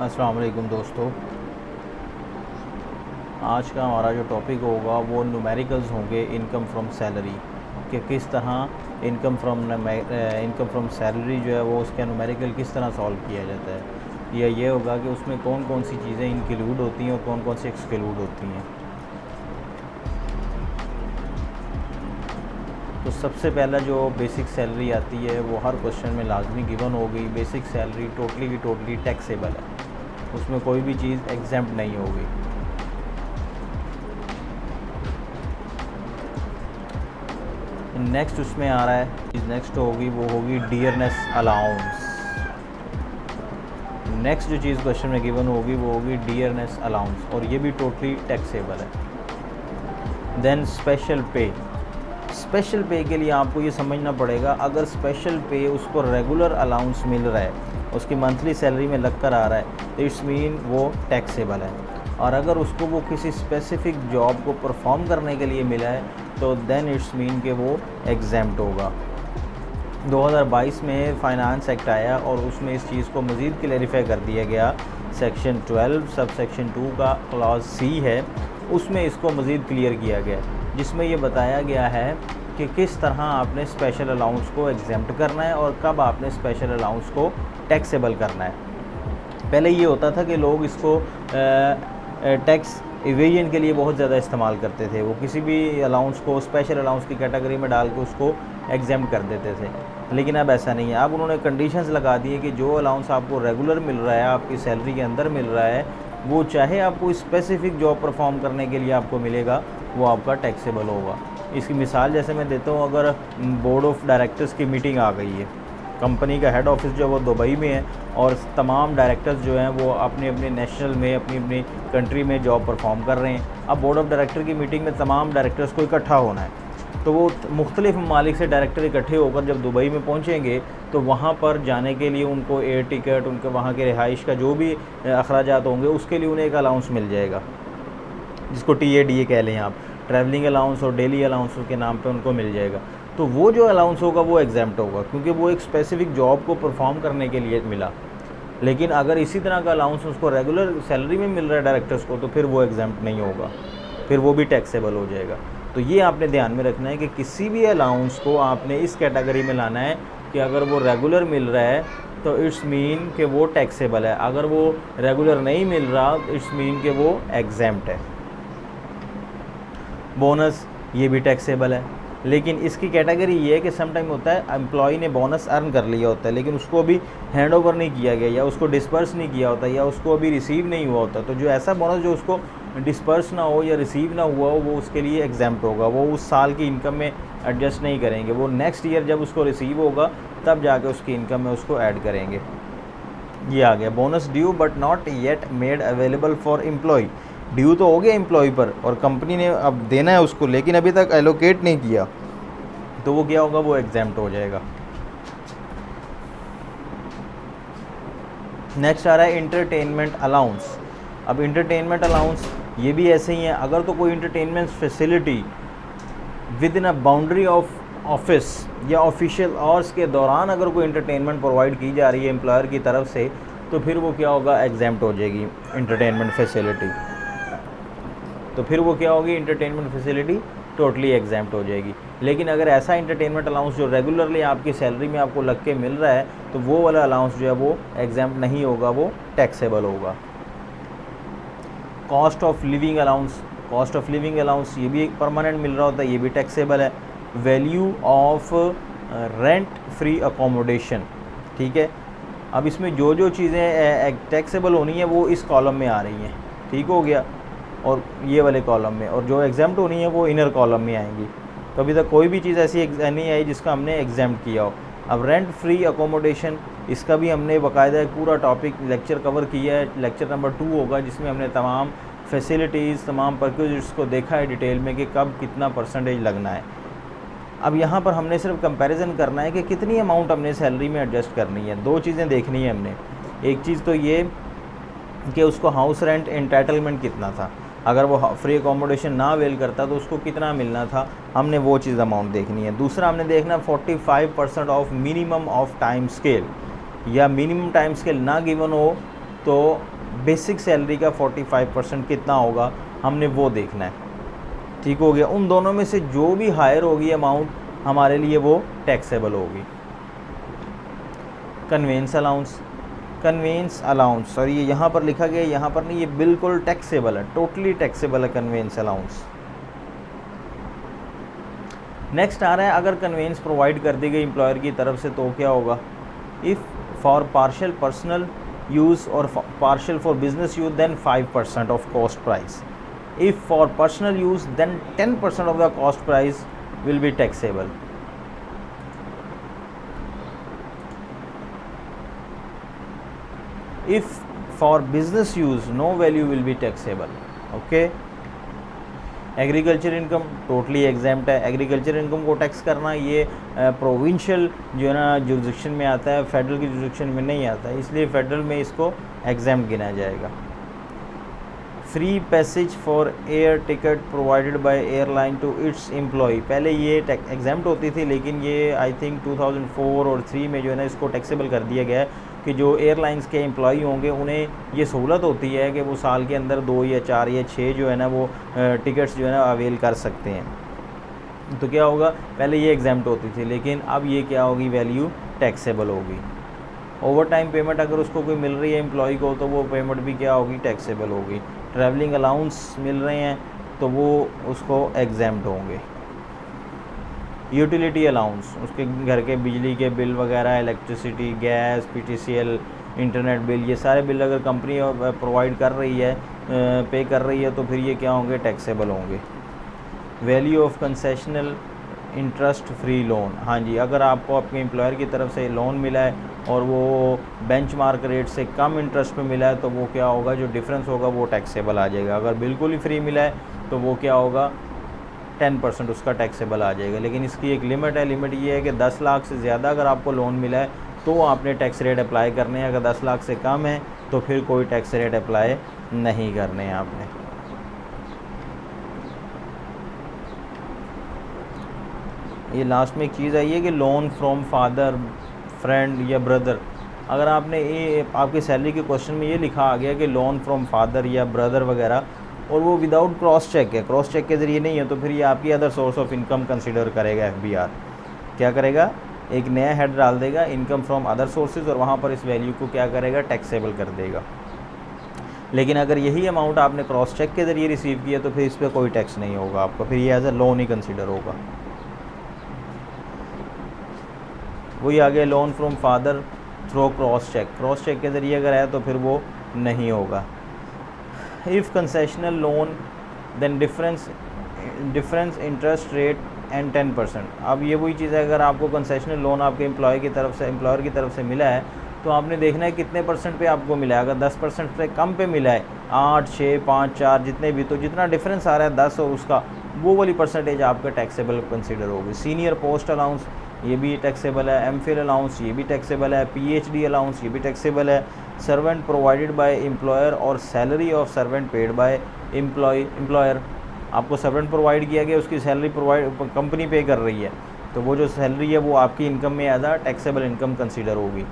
अस्सलाम वालेकुम दोस्तों। आज का हमारा जो टॉपिक होगा वो न्यूमेरिकल्स होंगे इनकम फ्रॉम सैलरी, कि किस तरह इनकम फ्रॉम सैलरी जो है वो उसका न्यूमेरिकल किस तरह सॉल्व किया जाता है, या ये होगा कि उसमें कौन कौन सी चीज़ें इंक्लूड होती हैं और कौन कौन सी एक्सक्लूड होती हैं। तो सबसे पहला जो बेसिक सैलरी आती है वो हर क्वेश्चन में लाजमी गिवन होगी। बेसिक सैलरी टोटली की टोटली टैक्सेबल है, उसमें कोई भी चीज़ एग्जेम्प्ट नहीं होगी। नेक्स्ट उसमें आ रहा है, नेक्स्ट होगी वो होगी डियरनेस अलाउंस। नेक्स्ट जो चीज़ क्वेश्चन में गिवन होगी वो होगी डियरनेस अलाउंस, और ये भी टोटली टैक्सेबल है। देन स्पेशल पे। स्पेशल पे के लिए आपको ये समझना पड़ेगा, अगर स्पेशल पे उसको रेगुलर अलाउंस मिल रहा है, उसकी मंथली सैलरी में लग कर आ रहा है, तो इट्स मीन वो टैक्सेबल है। और अगर उसको वो किसी स्पेसिफिक जॉब को परफॉर्म करने के लिए मिला है तो देन इट्स मीन कि वो एग्जेम्प्ट होगा। 2022 में फाइनेंस एक्ट आया और उसमें इस चीज़ को मज़ीद क्लैरिफाई कर दिया गया। सेक्शन 12 सब सेक्शन 2 का क्लॉज सी है, उसमें इसको मज़ीद क्लियर किया गया, जिसमें ये बताया गया है कि किस तरह आपने स्पेशल अलाउंस को एग्जेम्प्ट करना है और कब आपने स्पेशल अलाउंस को टैक्सेबल करना है। पहले ये होता था कि लोग इसको टैक्स इवेजन के लिए बहुत ज़्यादा इस्तेमाल करते थे, वो किसी भी अलाउंस को स्पेशल अलाउंस की कैटेगरी में डाल के उसको एग्जेम्प्ट कर देते थे। लेकिन अब ऐसा नहीं है, अब उन्होंने कंडीशंस लगा दी है कि जो अलाउंस आपको रेगुलर मिल रहा है, आपकी सैलरी के अंदर मिल रहा है, वो चाहे आपको स्पेसिफिक जॉब परफॉर्म करने के लिए आपको मिलेगा, वो आपका टैक्सेबल होगा। इसकी मिसाल जैसे मैं देता हूँ, अगर बोर्ड ऑफ डायरेक्टर्स की मीटिंग आ गई है, कंपनी का हेड ऑफिस जो है वो दुबई में है और तमाम डायरेक्टर्स जो हैं वो अपने अपने नेशनल में अपनी अपनी कंट्री में जॉब परफॉर्म कर रहे हैं। अब बोर्ड ऑफ डायरेक्टर की मीटिंग में तमाम डायरेक्टर्स को इकट्ठा होना है, तो वो मुख्तलिफ ममालिक से डायरेक्टर इकट्ठे होकर जब दुबई में पहुँचेंगे तो वहाँ पर जाने के लिए उनको एयर टिकट, उनके वहाँ के रिहाइश का जो भी अखराजात होंगे उसके लिए उन्हें एक अलाउंस मिल जाएगा, जिसको TADA कह लें आप, ट्रैवलिंग अलाउंस और डेली अलाउंस के नाम पे उनको मिल जाएगा। तो वो जो अलाउंस होगा वो एग्जेम्प्ट होगा, क्योंकि वो एक स्पेसिफिक जॉब को परफॉर्म करने के लिए मिला। लेकिन अगर इसी तरह का अलाउंस उसको रेगुलर सैलरी में मिल रहा है डायरेक्टर्स को, तो फिर वो एग्जेम्प्ट नहीं होगा, फिर वो भी टैक्सेबल हो जाएगा। तो ये आपने ध्यान में रखना है कि किसी भी अलाउंस को आपने इस कैटेगरी में लाना है कि अगर वो रेगुलर मिल रहा है तो इट्स मीन कि वो टैक्सेबल है, अगर वो रेगुलर नहीं मिल रहा इट्स मीन कि वो एग्जेम्प्ट है। बोनस ये भी टैक्सेबल है, लेकिन इसकी कैटेगरी ये है कि समटाइम होता है एम्प्लॉय ने बोनस अर्न कर लिया होता है लेकिन उसको अभी हैंड ओवर नहीं किया गया, या उसको डिस्पर्स नहीं किया होता, या उसको अभी रिसीव नहीं हुआ होता, तो जो ऐसा बोनस जो उसको डिस्पर्स ना हो या रिसीव ना हुआ हो वो उसके लिए एग्जेम्प्ट होगा। वो उस साल की इनकम में एडजस्ट नहीं करेंगे, वो नेक्स्ट ईयर जब उसको रिसीव होगा तब जाके उसकी इनकम में उसको ऐड करेंगे। ये आ गया bonus due but not yet made available for employ. Due तो हो गया एम्प्लॉय पर और कंपनी ने अब देना है उसको, लेकिन अभी तक एलोकेट नहीं किया, तो वो क्या होगा, वो एग्जेम्प्ट हो जाएगा। नेक्स्ट आ रहा है इंटरटेनमेंट अलाउंस। अब इंटरटेनमेंट अलाउंस ये भी ऐसे ही है, अगर तो कोई entertainment facility with in a boundary of office या ऑफिशियल आवर्स के दौरान अगर कोई इंटरटेनमेंट प्रोवाइड की जा रही है एम्प्लॉयर की तरफ से, तो फिर वो क्या होगा, एग्जेम्प्ट हो जाएगी इंटरटेनमेंट फैसिलिटी। तो फिर वो क्या होगी, इंटरटेनमेंट फैसिलिटी टोटली एग्जेम्प्ट हो जाएगी। लेकिन अगर ऐसा इंटरटेनमेंट अलाउंस जो रेगुलरली आपकी सैलरी में आपको लग के मिल रहा है, तो वो वाला अलाउंस जो है वो एग्जेम्प्ट नहीं होगा, वो टैक्सेबल होगा। Cost of living allowance, cost of living allowance ये भी एक परमानेंट मिल रहा होता है, ये भी टैक्सेबल है। Value of rent free accommodation, ठीक है। अब इसमें जो जो चीज़ें टैक्सेबल होनी है वो इस कॉलम में आ रही हैं, ठीक हो गया, और ये वाले कॉलम में, और जो एग्जेम्प्ट होनी है वो इनर कॉलम में आएंगी। तो अभी तक कोई भी चीज़ ऐसी नहीं आई जिसका हमने एग्जेम्प्ट किया हो। अब रेंट फ्री अकोमोडेशन, इसका भी हमने बाकायदा एक पूरा टॉपिक लेक्चर कवर किया है, लेक्चर नंबर 2 होगा, जिसमें हमने तमाम फैसिलिटीज़, तमाम परक्यूज़र्स को देखा है डिटेल में कि कब कितना परसेंटेज लगना है। अब यहाँ पर हमने सिर्फ कंपैरिजन करना है कि कितनी अमाउंट हमने सैलरी में एडजस्ट करनी है। दो चीज़ें देखनी है हमने, एक चीज़ तो ये कि उसको हाउस रेंट एंटाइटलमेंट कितना था, अगर वो फ्री अकोमोडेशन ना अवेल करता तो उसको कितना मिलना था, हमने वो चीज़ अमाउंट देखनी है। दूसरा हमने देखना 45% of minimum of time scale, या मिनिमम टाइम स्केल ना गिवन हो तो बेसिक सैलरी का 45% कितना होगा, हमने वो देखना है। ठीक हो गया। उन दोनों में से जो भी हायर होगी अमाउंट हमारे लिए वो टैक्सेबल होगी। कन्वेंस अलाउंस, कन्वेंस अलाउंस, और ये यहाँ पर लिखा गया, यहाँ पर नहीं, ये बिल्कुल टैक्सेबल है, टोटली टैक्सेबल है कन्वेंस अलाउंस। नेक्स्ट आ रहा है, अगर कन्वेंस प्रोवाइड कर दी गई एम्प्लॉयर की तरफ से तो क्या होगा, if for partial personal use और partial for business use then 5% of cost price, if for personal use then 10% of the cost price will be taxable. If for business use no value will be taxable. Okay. Agriculture income totally exempt है। Agriculture income को tax करना ये provincial जो है ना jurisdiction में आता है, फेडरल की जुरिडिक्शन में नहीं आता है, इसलिए फेडरल में इसको एग्जाम्प्ट गिना जाएगा। Free passage for air ticket provided by airline to its employ, पहले ये एग्जाम्प्ट होती थी, लेकिन ये आई थिंक 2004 और 3 में जो है ना इसको टैक्सेबल कर दिया गया है कि जो एयरलाइंस के एम्प्लॉई होंगे उन्हें ये सहूलत होती है कि वो साल के अंदर 2 या 4 या 6 जो है ना वो टिकट्स जो है ना अवेल कर सकते हैं। तो क्या होगा, पहले ये एग्जाम्प्ट होती थी, लेकिन अब ये क्या होगी, वैल्यू टैक्सेबल होगी। ओवर टाइम पेमेंट अगर उसको कोई मिल रही है एम्प्लॉई को तो वो पेमेंट भी क्या होगी, टैक्सेबल होगी। ट्रैवलिंग अलाउंस मिल रहे हैं तो वो उसको एग्जाम्प्ट होंगे। यूटिलिटी अलाउंस, उसके घर के बिजली के बिल वगैरह, electricity, gas, PTCL, internet bill, ये सारे बिल अगर कंपनी प्रोवाइड कर रही है, पे कर रही है, तो फिर ये क्या होंगे, टैक्सेबल होंगे। Value of concessional interest free loan, हाँ जी, अगर आपको आपके एम्प्लॉयर की तरफ से लोन मिला है और वो बेंचमार्क रेट से कम इंटरेस्ट पे मिला है तो वो क्या होगा, जो डिफरेंस होगा वो टैक्सेबल आ जाएगा। अगर बिल्कुल ही फ्री मिला है तो वो क्या होगा, 10% उसका टैक्सेबल आ जाएगा। लेकिन इसकी एक लिमिट है, लिमिट ये है कि 10 लाख से ज़्यादा अगर आपको लोन मिला है तो आपने टैक्स रेट अप्लाई करने हैं, अगर 10 लाख से कम है तो फिर कोई टैक्स रेट अप्लाई नहीं करने हैं आपने। ये लास्ट में एक चीज़ आई है कि लोन फ्रॉम फादर, फ्रेंड या ब्रदर, अगर आपने ये आपकी सैलरी के क्वेश्चन में ये लिखा आ गया कि लोन फ्रॉम फादर या ब्रदर वगैरह, और वो विदाउट क्रॉस चेक है, क्रॉस चेक के ज़रिए नहीं है, तो फिर ये आपकी other source of income consider करेगा एफबीआर। क्या करेगा, एक नया हेड डाल देगा, इनकम फ्रॉम अदर सोर्सेज, और वहाँ पर इस वैल्यू को क्या करेगा, टैक्सेबल कर देगा। लेकिन अगर यही अमाउंट आपने क्रॉस चेक के ज़रिए रिसीव किया तो फिर इस पर कोई टैक्स नहीं होगा आपका, फिर ये एज अ लोन ही कंसिडर होगा। वही आ गया loan from father through cross cheque, cross cheque के ज़रिए अगर है तो फिर वो नहीं होगा। If concessional loan then difference interest rate and 10%, अब ये वही चीज़ है, अगर आपको कंसेशनल लोन आपके एम्प्लॉयर की तरफ से मिला है तो आपने देखना है कितने परसेंट पे आपको मिला है। अगर 10% से कम पे मिला है, 8, 6, 5, 4 जितने भी, तो जितना डिफरेंस आ रहा है 10 और उसका, वो वाली परसेंटेज आपका टैक्सेबल कंसिडर होगी। सीनियर पोस्ट अलाउंस ये भी टैक्सेबल है, एमफिल अलाउंस ये भी टैक्सेबल है, पीएचडी अलाउंस ये भी टैक्सेबल है, सर्वेंट प्रोवाइडेड बाय एम्प्लॉयर और salary of servant paid by employer, आपको सर्वेंट प्रोवाइड किया गया, उसकी सैलरी कंपनी पे कर रही है, तो वो जो सैलरी है वो आपकी इनकम में as a taxable income consider होगी।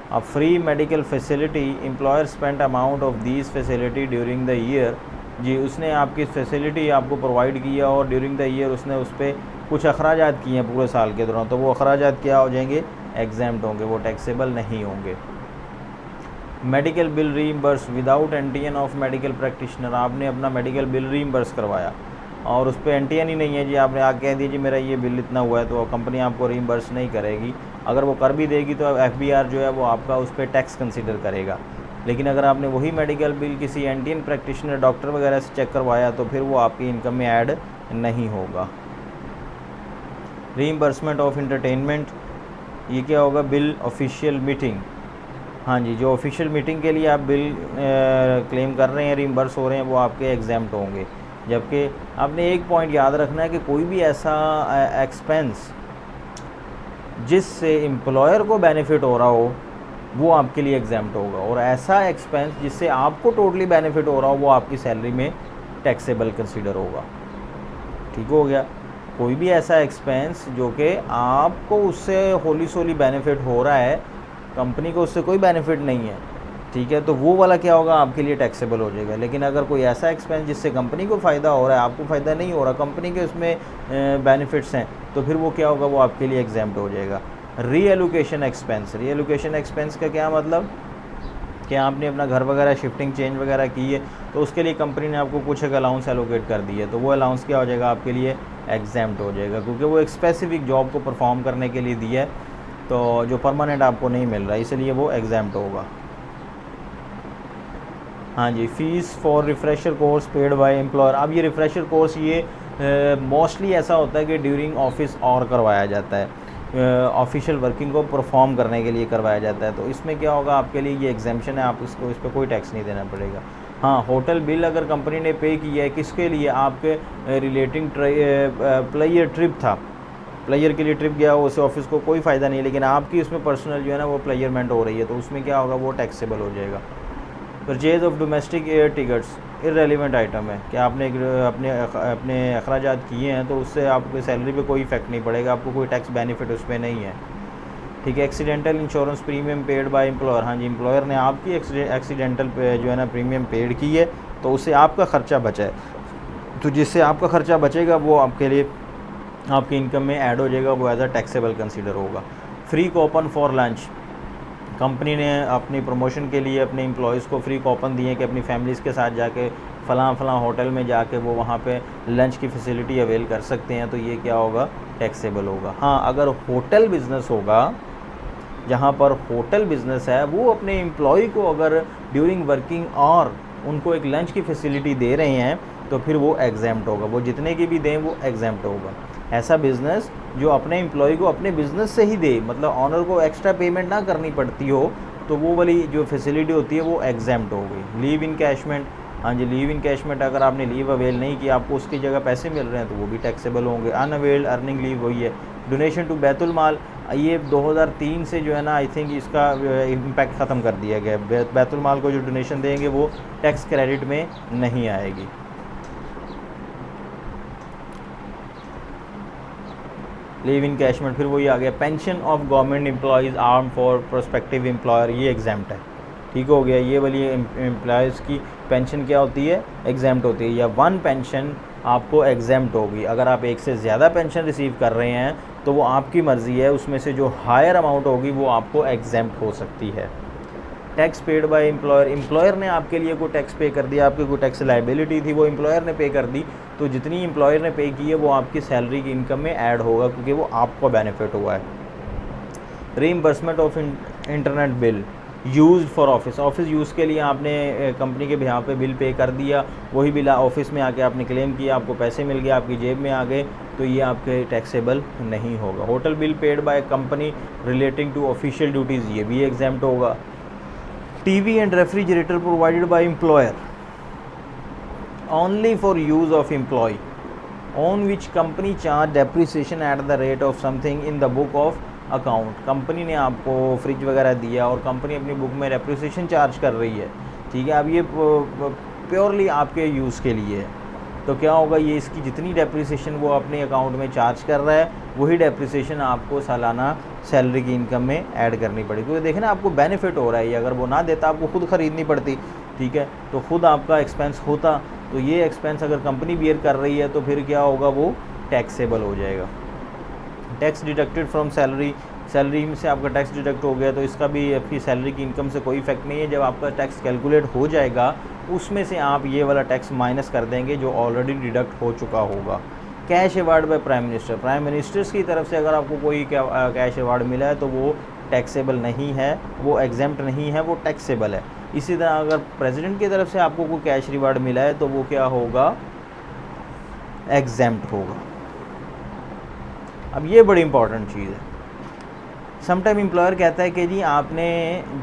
अब free medical facility, employer spent amount of these facility during the year, जी उसने आपकी फैसिलिटी आपको प्रोवाइड किया और ड्यूरिंग द ईयर उसने उस पर कुछ अखराजात किए हैं पूरे साल के दौरान, तो वो अखराजात क्या हो जाएंगे, एग्जाम्प्ट होंगे, वो टैक्सेबल नहीं होंगे। मेडिकल बिल रीइंबर्स विदाउट एंटीएन ऑफ मेडिकल प्रैक्टिशनर, आपने अपना मेडिकल बिल रीइंबर्स करवाया और उस पर एंटीएन ही नहीं है जी, आपने आगे कह दीजिए मेरा ये बिल इतना हुआ है, तो कंपनी आपको रीइंबर्स नहीं करेगी। अगर वो कर भी देगी तो एफबीआर जो है वो आपका उस पर टैक्स कंसिडर करेगा। लेकिन अगर आपने वही मेडिकल बिल किसी एंटीएन प्रैक्टिशनर डॉक्टर वगैरह से चेक करवाया तो फिर वो आपकी इनकम में ऐड नहीं होगा। रीइंबर्समेंट ऑफ इंटरटेनमेंट, ये क्या होगा, बिल ऑफिशियल मीटिंग, हाँ जी, जो ऑफिशियल मीटिंग के लिए आप बिल क्लेम कर रहे हैं, रीइंबर्स हो रहे हैं, वो आपके एग्जाम्प्ट होंगे। जबकि आपने एक पॉइंट याद रखना है कि कोई भी ऐसा एक्सपेंस जिससे एम्प्लॉयर को बेनिफिट हो रहा हो वो आपके लिए एग्जाम्प्ट होगा, और ऐसा एक्सपेंस जिससे आपको टोटली बेनिफिट हो रहा हो वो आपकी सैलरी में टैक्सेबल कंसीडर होगा। ठीक हो गया। कोई भी ऐसा एक्सपेंस जो कि आपको उससे होली सोली बेनिफिट हो रहा है, कंपनी को उससे कोई बेनिफिट नहीं है, ठीक है, तो वो वाला क्या होगा, आपके लिए टैक्सेबल हो जाएगा। लेकिन अगर कोई ऐसा एक्सपेंस जिससे कंपनी को फ़ायदा हो रहा है, आपको फ़ायदा नहीं हो रहा, कंपनी के उसमें बेनिफिट्स हैं, तो फिर वो क्या होगा, वो आपके लिए एग्जाम्प्ट हो जाएगा। रीएलोकेशन एक्सपेंस, रीएलोकेशन एक्सपेंस का क्या मतलब कि आपने अपना घर वगैरह शिफ्टिंग चेंज वगैरह की है, तो उसके लिए कंपनी ने आपको कुछ एक अलाउंस एलोकेट कर दी है, तो वो अलाउंस क्या हो जाएगा, आपके लिए एग्जाम्प्ट हो जाएगा, क्योंकि वो एक स्पेसिफिक जॉब को परफॉर्म करने के लिए दिया है, तो जो परमानेंट आपको नहीं मिल रहा, इसलिए वो एग्जाम्प्ट होगा। हाँ जी, fees for refresher course paid by employer. अब ये रिफ़्रेशर कोर्स ये मोस्टली ऐसा होता है कि ड्यूरिंग ऑफिस और करवाया जाता है, ऑफिशियल वर्किंग को परफॉर्म करने के लिए करवाया जाता है, तो इसमें क्या होगा, आपके लिए ये एग्जाम्पशन है, आप इसको इस पर कोई टैक्स नहीं देना पड़ेगा। हाँ, होटल बिल अगर कंपनी ने पे किया है, किसके लिए, आपके रिलेटिंग प्लेयर ट्रिप था, प्लेयर के लिए ट्रिप गया हो उस ऑफिस को कोई फ़ायदा नहीं है, लेकिन आपकी उसमें पर्सनल जो है ना वो प्लेयरमेंट हो रही है, तो उसमें क्या होगा, वो टैक्सेबल हो जाएगा। Purchase of domestic air tickets irrelevant item है कि आपने अपने अखराजात किए हैं, तो उससे आपकी सैलरी पे कोई इफेक्ट नहीं पड़ेगा, आपको कोई टैक्स बेनिफिट उस पर नहीं है। ठीक है, accidental insurance premium paid by employer. हाँ जी, एम्प्लॉयर ने आपकी एक्सीडेंटल जो है ना प्रीमियम पेड की है, तो उससे आपका ख़र्चा बचा है, तो जिससे आपका ख़र्चा बचेगा वो आपके लिए आपकी इनकम में ऐड हो जाएगा, वो एज अ टैक्सेबल कंसीडर होगा। Free coupon for lunch, company ने अपनी प्रमोशन के लिए अपने एम्प्लॉयज़ को फ्री कूपन दिए कि अपनी फैमिलीज़ के साथ जाके फ़लाँ होटल में जाके वो वहाँ पे लंच की फैसिलिटी अवेल कर सकते हैं, तो ये क्या होगा, टैक्सेबल होगा। हाँ, अगर होटल बिज़नेस होगा, जहाँ पर होटल बिज़नेस है, वो अपने एम्प्लॉय को अगर ड्यूरिंग वर्किंग और उनको एक लंच की फैसिलिटी दे रहे हैं, तो फिर वो एग्जाम्प्ट होगा, वो जितने की भी दें वो एग्जाम्प्ट होगा। ऐसा बिज़नेस जो अपने एम्प्लॉय को अपने बिज़नेस से ही दे, मतलब ऑनर को एक्स्ट्रा पेमेंट ना करनी पड़ती हो, तो वो वाली जो फैसिलिटी होती है वो एग्जाम्प्ट हो गई। लीव इनकैशमेंट, हाँ जी, लीव इनकैशमेंट अगर आपने लीव अवेल नहीं किया, आपको उसकी जगह पैसे मिल रहे हैं, तो वो भी टैक्सेबल होंगे। अनअवेल्ड अर्निंग लीव वही है। डोनेशन टू बैतुल माल, ये 2003 से जो है ना, आई थिंक इसका इम्पैक्ट ख़त्म कर दिया गया। बैतुल माल को जो डोनेशन देंगे वो टैक्स क्रेडिट में नहीं आएगी। लीव इनकैशमेंट, फिर वही आ गया। Pension of government employees arm for prospective employer, ये एग्जाम्प्ट है, ठीक हो गया। ये वाली एम्प्लॉयज़ की पेंशन क्या होती है, एग्जाम्प्ट होती है, या वन पेंशन आपको एग्जाम्प्ट होगी। अगर आप एक से ज़्यादा पेंशन रिसीव कर रहे हैं तो वो आपकी मर्ज़ी है, उसमें से जो हायर अमाउंट होगी वो आपको एग्जाम्प्ट हो सकती है। Tax paid by employer, employer ने आपके लिए कोई टैक्स पे कर दिया, आपकी कोई टैक्स लाइबिलिटी थी वो एम्प्लॉयर ने पे कर दी, तो जितनी एम्प्लॉयर ने पे की है वो आपकी सैलरी की इनकम में ऐड होगा, क्योंकि वो आपको बेनिफिट हुआ है। Reimbursement of internet bill used for office, office use के लिए आपने कंपनी के बिहाफ पे बिल पे कर दिया, वही बिल ऑफिस में आके आपने क्लेम किया, आपको पैसे मिल गए, आपकी जेब में आ गए, तो ये आपके टैक्सेबल नहीं होगा। Hotel bill paid by company relating to official duties, ये भी एग्जाम्प्ट होगा। TV and refrigerator provided by employer only for use of employ on which company charge depreciation at the rate of something in the book of account. Company ने आपको fridge वगैरह दिया और company अपनी book में depreciation charge कर रही है, ठीक है, अब ये प्योरली आपके यूज़ के लिए है, तो क्या होगा, ये इसकी जितनी डेप्रिसिएशन वो अपने अकाउंट में चार्ज कर रहा है, वही डेप्रिसिएशन आपको सालाना सैलरी की इनकम में ऐड करनी पड़ेगी, क्योंकि देखें ना आपको बेनिफिट हो रहा है। ये अगर वो ना देता आपको खुद ख़रीदनी पड़ती, ठीक है, तो खुद आपका एक्सपेंस होता, तो ये एक्सपेंस अगर कंपनी बियर कर रही है तो फिर क्या होगा, वो टैक्सेबल हो जाएगा। Tax deducted from salary, salary में से आपका टैक्स डिडक्ट हो गया, तो इसका भी आपकी सैलरी की इनकम से कोई इफेक्ट नहीं है। जब आपका टैक्स कैलकुलेट हो जाएगा उसमें से आप ये वाला टैक्स माइनस कर देंगे जो ऑलरेडी डिडक्ट हो चुका होगा। Cash award by prime minister, prime ministers की तरफ से अगर आपको कोई कैश अवार्ड मिला है तो वो टैक्सेबल नहीं है, वो एग्जेम्प्ट नहीं है, वो टैक्सेबल है। इसी तरह अगर प्रेसिडेंट की तरफ से आपको कोई कैश रिवार्ड मिला है तो वो क्या होगा, एग्जेम्प्ट होगा। अब ये बड़ी इंपॉर्टेंट चीज़ है। समटाइम एम्प्लॉयर कहता है कि जी आपने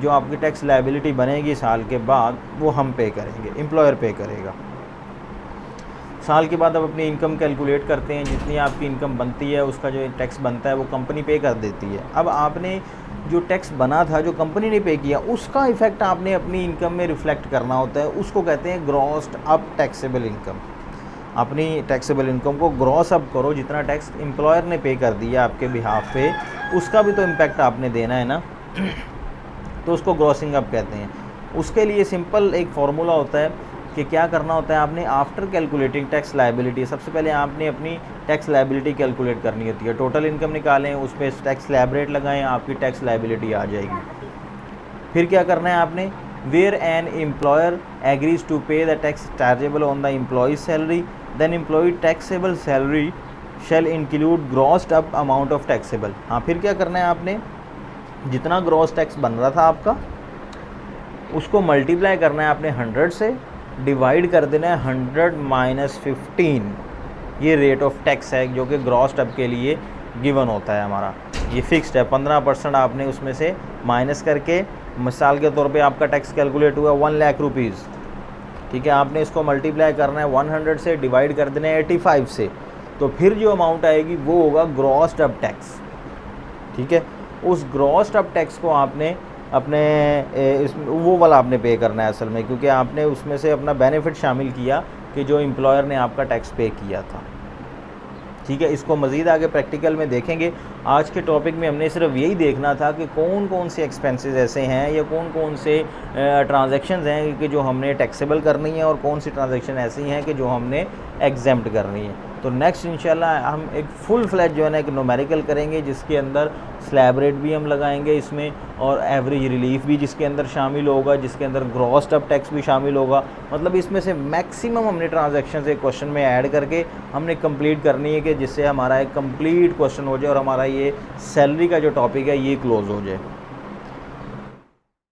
जो आपकी टैक्स लायबिलिटी बनेगी साल के बाद वो हम पे करेंगे, एम्प्लॉयर पे करेगा। साल के बाद आप अपनी इनकम कैलकुलेट करते हैं, जितनी आपकी इनकम बनती है उसका जो टैक्स बनता है वो कंपनी पे कर देती है। अब आपने जो टैक्स बना था, जो कंपनी ने पे किया, उसका इफ़ेक्ट आपने अपनी इनकम में रिफ्लेक्ट करना होता है, उसको कहते हैं ग्रॉस्ड अप टैक्सेबल इनकम। अपनी टैक्सेबल इनकम को ग्रॉस अप करो, जितना टैक्स एम्प्लॉयर ने पे कर दिया आपके बिहाफ पे उसका भी तो इम्पैक्ट आपने देना है ना, तो उसको ग्रॉसिंग अप कहते हैं। उसके लिए सिंपल एक फार्मूला होता है कि क्या करना होता है आपने, आफ्टर कैलकुलेटिंग टैक्स लायबिलिटी, सबसे पहले आपने अपनी टैक्स लायबिलिटी कैलकुलेट करनी होती है। टोटल इनकम निकालें, उस पर टैक्स स्लैब रेट लगाएं, आपकी टैक्स लायबिलिटी आ जाएगी। फिर क्या करना है आपने, where an employer agrees to pay the tax chargeable on the employee salary then employee taxable salary shall include grossed up amount of taxable. हाँ, फिर क्या करना है आपने, जितना ग्रॉस टैक्स बन रहा था आपका उसको मल्टीप्लाई करना है आपने 100 से, डिवाइड कर देना है 100 माइनस 15, ये रेट ऑफ टैक्स है जो कि ग्रॉस टैक्स के लिए गिवन होता है हमारा, ये फिक्स्ड है। 15% आपने उसमें से माइनस करके, मिसाल के तौर पे आपका टैक्स कैलकुलेट हुआ 1 लाख रुपीज़, ठीक है, आपने इसको मल्टीप्लाई करना है 100 से, डिवाइड कर देना है 85 से, तो फिर जो अमाउंट आएगी वो होगा ग्रॉस टैक्स टैक्स, ठीक है। उस ग्रॉस टैक्स टैक्स को आपने अपने वो वाला आपने पे करना है असल में, क्योंकि आपने उसमें से अपना बेनिफिट शामिल किया कि जो एम्प्लॉयर ने आपका टैक्स पे किया था, ठीक है। इसको मज़ीद आगे प्रैक्टिकल में देखेंगे। आज के टॉपिक में हमने सिर्फ यही देखना था कि कौन कौन से एक्सपेंसेस ऐसे हैं या कौन कौन से ट्रांजैक्शंस हैं कि जो हमने टैक्सेबल करनी है और कौन सी ट्रांजैक्शन ऐसी हैं कि जो हमने एग्जेम्प्ट करनी है। तो नेक्स्ट इंशाल्लाह हम एक फुल फ्लैज जो है ना एक न्यूमेरिकल करेंगे, जिसके अंदर स्लैब रेट भी हम लगाएंगे इसमें, और एवरेज रिलीफ भी जिसके अंदर शामिल होगा, जिसके अंदर ग्रॉस टैक्स टैक्स भी शामिल होगा। मतलब इसमें से मैक्सिमम हमने ट्रांजैक्शन एक क्वेश्चन में ऐड करके हमने कंप्लीट करनी है कि जिससे हमारा एक कंप्लीट क्वेश्चन हो जाए और हमारा ये सैलरी का जो टॉपिक है ये क्लोज हो जाए।